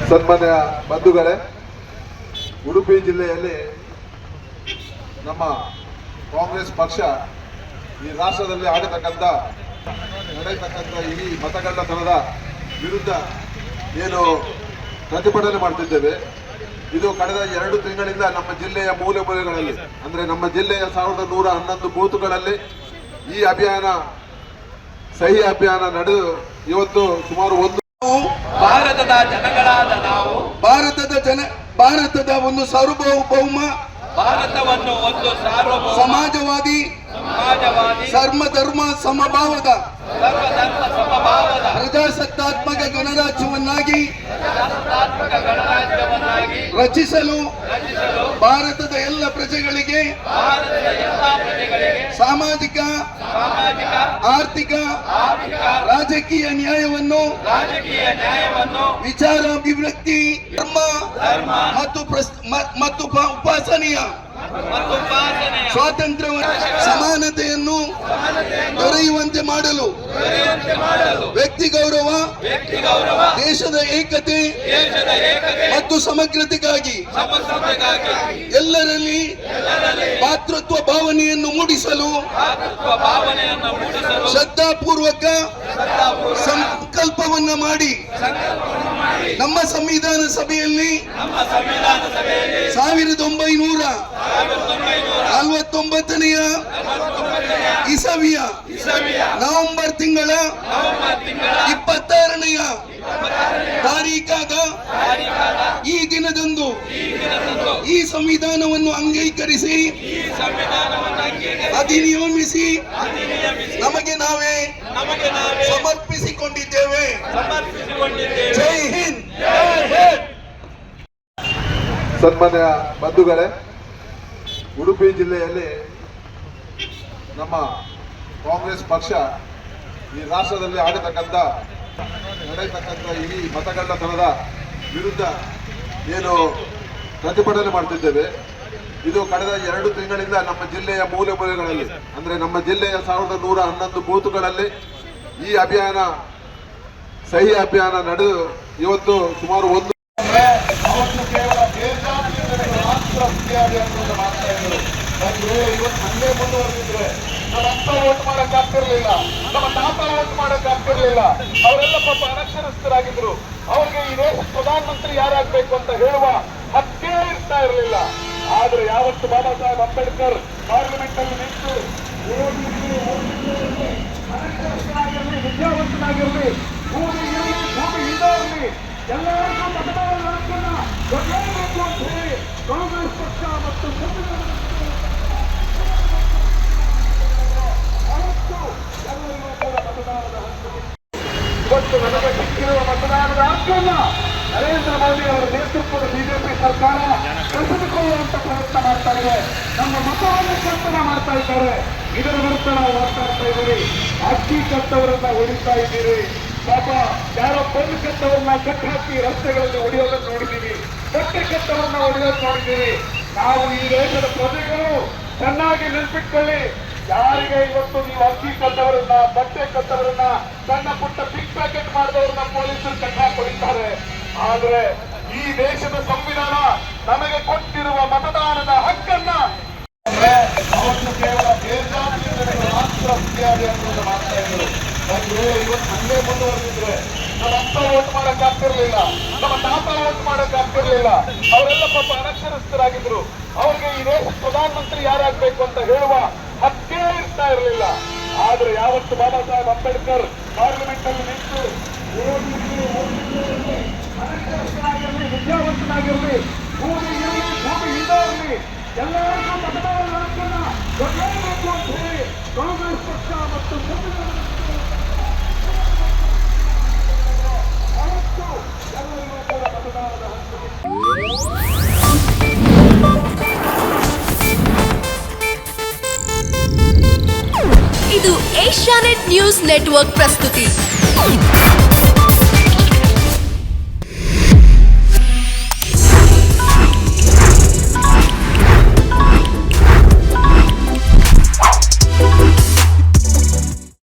ಸನ್ಮಾನ್ಯ ಬಂಧುಗಳೇ, ಉಡುಪಿ ಜಿಲ್ಲೆಯಲ್ಲಿ ನಮ್ಮ ಕಾಂಗ್ರೆಸ್ ಪಕ್ಷ ಈ ರಾಷ್ಟ್ರದಲ್ಲಿ ನಡೆಯತಕ್ಕಂಥ ಈ ಮತಗಳ್ಳತನದ ವಿರುದ್ಧ ಏನು ಪ್ರತಿಭಟನೆ ಮಾಡ್ತಿದ್ದೇವೆ. ಇದು ಕಳೆದ 2 ತಿಂಗಳಿಂದ ನಮ್ಮ ಜಿಲ್ಲೆಯ ಮೂಲೆ ಮೂಲೆಗಳಲ್ಲಿ, ಅಂದ್ರೆ ನಮ್ಮ ಜಿಲ್ಲೆಯ 1111 ಬೂತ್ಗಳಲ್ಲಿ ಈ ಅಭಿಯಾನ, ಸಹಿ ಅಭಿಯಾನ ನಡೆದು ಇವತ್ತು ಸುಮಾರು ಭಾರತದ ಜನಗಳಾದ ನಾವು ಭಾರತದ ಒಂದು ಸಾರ್ವಭೌಮ ಭಾರತವನ್ನು ಒಂದು ಸಮಾಜವಾದಿ ಸರ್ವಧರ್ಮ ಸಮಭಾವದ ಪ್ರಜಾಸತ್ತಾತ್ಮಕ ಗಣರಾಜ್ಯವನ್ನಾಗಿ ರಚಿಸಲು ಭಾರತದ ಎಲ್ಲ ಪ್ರಜೆಗಳಿಗೆ ಸಾಮಾಜಿಕ ಆರ್ಥಿಕ ರಾಜಕೀಯ ನ್ಯಾಯವನ್ನು ವಿಚಾರಾಭಿವ್ಯಕ್ತಿ ಮತ್ತು ಉಪಾಸನೆಯ ಸ್ವಾತಂತ್ರ್ಯ ಸಮಾನತೆಯನ್ನು ದೊರೆಯುವಂತೆ ಮಾಡಲು ವ್ಯಕ್ತಿ ಗೌರವ, ದೇಶದ ಏಕತೆ ಮತ್ತು ಸಮಗ್ರತೆಗಾಗಿ ಎಲ್ಲರಲ್ಲಿ ಭಾತೃತ್ವ ಭಾವನೆಯನ್ನು ಮೂಡಿಸಲು ಶ್ರದ್ಧಾಪೂರ್ವಕ ಸಂಕಲ್ಪವನ್ನ ಮಾಡಿ ನಮ್ಮ ಸಂವಿಧಾನ ಸಭೆಯಲ್ಲಿ 1949ನೇ ಇಸವಿಯ ನವೆಂಬರ್ ತಿಂಗಳ 26ನೇ ತಾರೀಖಾದ ಈ ದಿನದಂದು ಈ ಸಂವಿಧಾನವನ್ನು ಅಂಗೀಕರಿಸಿ ಅಧಿನಿಯಮಿಸಿ ನಮಗೆ ನಾವೇ ಸಮರ್ಪಿಸಿಕೊಂಡಿದ್ದೇವೆ. ಜೈ ಹಿಂದ್. ಸನ್ಮಾನ್ಯ ಬಂಧುಗಳೇ, ಉಡುಪಿ ಜಿಲ್ಲೆಯಲ್ಲಿ ನಮ್ಮ ಕಾಂಗ್ರೆಸ್ ಪಕ್ಷ ಈ ರಾಷ್ಟ್ರದಲ್ಲಿ ನಡೆಯತಕ್ಕಂಥ ಈ ಮತಗಳ್ಳತನದ ವಿರುದ್ಧ ಏನು ಪ್ರತಿಭಟನೆ ಮಾಡ್ತಿದ್ದೇವೆ. ಇದು ಕಳೆದ 2 ತಿಂಗಳಿಂದ ನಮ್ಮ ಜಿಲ್ಲೆಯ ಮೂಲೆ ಮೂಲೆಗಳಲ್ಲಿ, ಅಂದ್ರೆ ನಮ್ಮ ಜಿಲ್ಲೆಯ 1111 ಬೂತ್ಗಳಲ್ಲಿ ಈ ಅಭಿಯಾನ, ಸಹಿ ಅಭಿಯಾನ ನಡೆದು ಇವತ್ತು ಸುಮಾರು ಹಂಗೆ ಮುಂದುವರೆದಿದ್ರೆ ನಮ್ಮಪ್ಪ ವೋಟ್ ಮಾಡಕ್ ಆಗ್ತಿರ್ಲಿಲ್ಲ, ನಮ್ಮ ತಾತ ವೋಟ್ ಮಾಡಕ್ ಆಗ್ತಿರ್ಲಿಲ್ಲ. ಅವರೆಲ್ಲ ಪಾಪ ಅನಕ್ಷರಸ್ಥರಾಗಿದ್ರು. ಅವ್ರಿಗೆ ಈ ದೇಶ ಪ್ರಧಾನಮಂತ್ರಿ ಯಾರಾಗ್ಬೇಕು ಅಂತ ಹೇಳುವ ಹಕ್ಕೇ ಇರ್ತಾ ಇರಲಿಲ್ಲ. ಆದ್ರೆ ಯಾವತ್ತು ಬಾಬಾ ಸಾಹೇಬ್ ಅಂಬೇಡ್ಕರ್ ಪಾರ್ಲಿಮೆಂಟ್ ಅಲ್ಲಿ ನಿಂತು ಅನಕ್ಷರಸ್ಥನಾಗಿರ್ಲಿ, ವಿದ್ಯಾವಂತನಾಗಿರ್ಲಿ, ಭೂಮಿ ಇರಲಿ, ಭೂಮಿ ಇಲ್ಲದೇ ಇರಲಿ, ಎಲ್ಲರಿಗೂ ಮತದಾರರ ಹಕ್ಕನ್ನ ಕೊಡಲೇಬೇಕು ಅಂತ ಹೇಳಿ ಕಾಂಗ್ರೆಸ್ ಪಕ್ಷ ಮತ್ತು ಇವತ್ತು ನಮಗೆ ಸಿಕ್ಕಿರುವ ಮತದಾನದ ಹಕ್ಕನ್ನ ನರೇಂದ್ರ ಮೋದಿ ಅವರ ನೇತೃತ್ವದ ಬಿಜೆಪಿ ಸರ್ಕಾರ ಕಸಿದುಕೊಳ್ಳುವಂತ ಪ್ರಯತ್ನ ಮಾಡ್ತಾ ಇದೆ. ನಮ್ಮ ಮತವನ್ನು ಕರ್ತನ ಮಾಡ್ತಾ ಇದ್ದಾರೆ. ಇದರ ವಿರುದ್ಧ ನಾವು ಮಾತಾಡ್ತಾ ಇದ್ದೀವಿ. ಅಕ್ಕಿ ಕಟ್ಟವರನ್ನ ಹೊಡಿತಾ ಇದ್ದೀರಿ. ಪಾಪ ಯಾರೋ ಬಂದು ಕಟ್ಟವರನ್ನ ಕಟ್ಟಾಕಿ ರಸ್ತೆಗಳಲ್ಲಿ ಹೊಡೆಯೋದನ್ನು ನೋಡಿದ್ದೀವಿ. ಬಟ್ಟೆ ಕಟ್ಟವರನ್ನ ಹೊಡೆಯೋದು ನೋಡಿದ್ದೀವಿ. ನಾವು ಈ ದೇಶದ ಪ್ರಜೆಗಳು ಚೆನ್ನಾಗಿ ನೆನ್ಪಿಟ್ಕೊಳ್ಳಿ. ಯಾರಿಗೆ ಇವತ್ತು ನೀವು ಅಕ್ಕಿ ಕಟ್ಟವರನ್ನ, ಬಟ್ಟೆ ಕಟ್ಟವರನ್ನ, ಸಣ್ಣ ಪುಟ್ಟ ಪಿಕ್ ಪ್ಯಾಕೆಟ್ ಮಾಡಿದವರನ್ನ ಪೊಲೀಸರು ಕಟ್ಟಾಕೊಳಿತಾರೆ. ಆದ್ರೆ ಈ ದೇಶದ ಸಂವಿಧಾನ ನಮಗೆ ಕೊಟ್ಟಿರುವ ಮತದಾನದ ಹಕ್ಕನ್ನ ಅವತ್ತು ಕೇವಲ ಮಾತ್ರ ಅನ್ನೋದು ಮಾಡ್ತಾ ಇದ್ರು. ಇವತ್ತು ಹಂಗೆ ಮುಂದುವರೆದಿದ್ರೆ ನಮ್ಮಪ್ಪ ವೋಟ್ ಮಾಡಕ್ ಆಗ್ತಿರ್ಲಿಲ್ಲ, ನಮ್ಮ ತಾತ ವೋಟ್ ಮಾಡಕ್ ಆಗ್ತಿರ್ಲಿಲ್ಲ. ಅವರೆಲ್ಲ ಪಾಪ ಅನಕ್ಷರಸ್ಥರಾಗಿದ್ರು. ಅವ್ರಿಗೆ ಈ ದೇಶ ಪ್ರಧಾನಮಂತ್ರಿ ಯಾರಾಗ್ಬೇಕು ಅಂತ ಹೇಳುವ ಹಕ್ಕೇ ಇರ್ತಾ ಇರಲಿಲ್ಲ. ಆದ್ರೆ ಯಾವತ್ತು ಬಾಬಾ ಸಾಹೇಬ್ ಅಂಬೇಡ್ಕರ್ ಪಾರ್ಲಿಮೆಂಟ್ ಅಲ್ಲಿ ನಿಂತು ಅನಕ್ಷರಸ್ಥನಾಗಿರ್ಲಿ, ವಿದ್ಯಾವಂತನಾಗಿರ್ಲಿ, ಭೂಮಿ ಇರಲಿ, ಭೂಮಿ ಇಲ್ಲದೇ ಇರಲಿ, ಎಲ್ಲರಿಗೂ ಮತದಾರರ ಹಕ್ಕನ್ನ ಕೊಡಲೇಬೇಕು ಅಂತ ಹೇಳಿ ಕಾಂಗ್ರೆಸ್ ಪಕ್ಷ ಮತ್ತು ಎಲ್ಲರಿಗೂ ಕೂಡ ಮತದಾನದ ಹಕ್ಕು. ಇದು ಏಷ್ಯಾನೆಟ್ ನ್ಯೂಸ್ ನೆಟ್ವರ್ಕ್ ಪ್ರಸ್ತುತಿ.